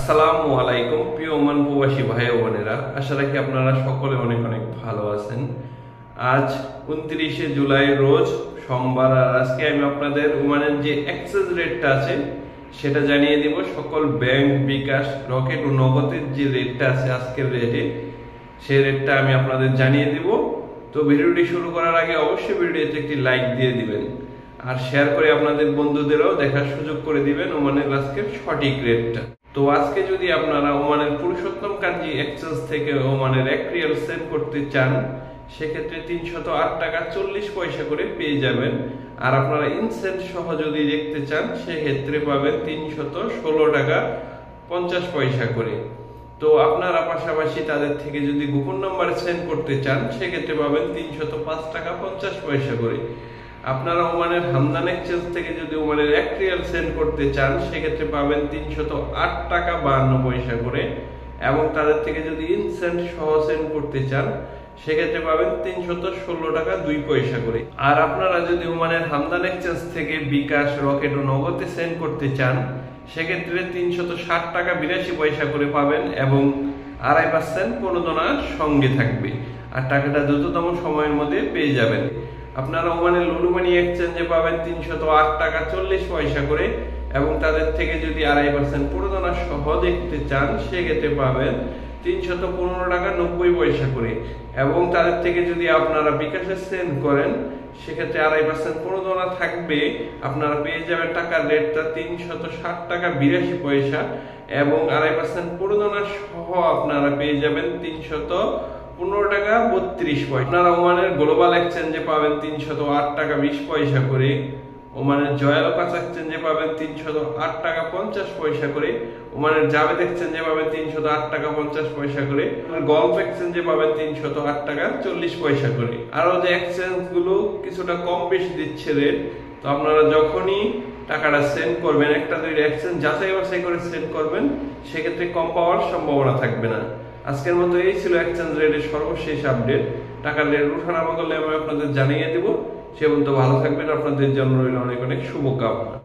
আসসালামু আলাইকুম প্রিয় ওমান প্রবাসী ভাই ও বোনেরা, আশা রাখি আপনারা সকলে অনেক অনেক ভালো আছেন। আজ 29শে জুলাই রোজ সোমবার, আর আজকে আমি আপনাদের ওমানের যে এক্সচেঞ্জ রেটটা আছে সেটা জানিয়ে দিব। সকল ব্যাংক, বিকাশ, রকেট ও নগদের যে রেটটা আছে আজকের রেটে, সেই রেটটা আমি আপনাদের জানিয়ে দিব। তো ভিডিওটি শুরু করার আগে অবশ্যই ভিডিওতে একটি লাইক দিয়ে দিবেন আর শেয়ার করে আপনাদের বন্ধুদেরও দেখার সুযোগ করে দিবেন ওমানের আজকের সঠিক রেটটা। তো আজকে যদি আপনারা ওমানের পুরুষোত্তম কাঞ্জি এক্সচেঞ্জ থেকে ওমানের 1 রিয়াল সেন্ড করতে চান, সেক্ষেত্রে 308 টাকা 40 পয়সা করে পেয়ে যাবেন। আর আপনারা ইনসেন্ট সহ যদি দেখতে চান, সেক্ষেত্রে পাবেন 316 টাকা 50 পয়সা করে। তো আপনারা পাশাপাশি তাদের থেকে যদি গোপন নাম্বারে সেন্ড করতে চান, সেক্ষেত্রে পাবেন 305 টাকা 50 পয়সা করে। আপনারা ওমানের হামদান এক্সচেঞ্জ থেকে যদি ওমানের 1 রিয়াল সেন্ড করতে চান, সেক্ষেত্রে পাবেন 308 টাকা 52 পয়সা করে। এবং তাদের থেকে যদি ইনসেন্ট সহ সেন্ড করতে চান, সেক্ষেত্রে পাবেন 316 টাকা 2 পয়সা করে। আর আপনারা যদি ওমানের হামদান এক্সচেঞ্জ থেকে বিকাশ, রকেট ও নগদে সেন্ড করতে চান, সেক্ষেত্রে 360 টাকা 82 পয়সা করে পাবেন এবং 2.5% প্রণোদনা সঙ্গে থাকবে। আর টাকাটা দ্রুততম সময়ের মধ্যে পেয়ে যাবেন। আপনারা ওমানের লুলু মানি এক্সচেঞ্জে পাবেন 308 টাকা 40 পয়সা করে এবং তাদের থেকে যদি 2.5% প্রণোদনা সহ দেখতে চান, সেক্ষেত্রে পাবেন 315 টাকা 90 পয়সা করে। এবং তাদের থেকে যদি আপনারা বিকাশে সেন্ড করেন, সেক্ষেত্রে 2.5% প্রণোদনা থাকবে। আপনারা পেয়ে যাবেন টাকার রেটটা 360 টাকা 82 পয়সা এবং 2.5% প্রণোদনা সহ আপনারা পেয়ে যাবেন 315 টাকা 32 পয়সা। আপনারা ওমানের গ্লোবাল এক্সচেঞ্জে পাবেন 308 টাকা 20 পয়সা করে। ওমানের জয়ালকাস এক্সচেঞ্জে পাবেন 308 টাকা 50 পয়সা করে। ওমানের জাভেদ এক্সচেঞ্জে পাবেন 308 টাকা 50 পয়সা করে। গলফ এক্সচেঞ্জে পাবেন 308 টাকা 40 পয়সা করে। আরো যে এক্সচেঞ্জ গুলো কিছুটা কম বেশি দিচ্ছে রেট, তো আপনারা যখনই টাকাটা সেন্ড করবেন, একটা দুইটা এক্সচেঞ্জ যাচাই বাছাই করে সেন্ড করবেন, সেক্ষেত্রে কম পাওয়ার সম্ভাবনা থাকবে না। আজকের মতো এই ছিল এক্সচেঞ্জ রেটের সর্বশেষ আপডেট। টাকার রেট ওঠানামা করলে আমি আপনাদের জানিয়ে দেব। সে পর্যন্ত ভালো থাকবেন। আপনাদের জন্য রইল অনেক অনেক শুভকামনা।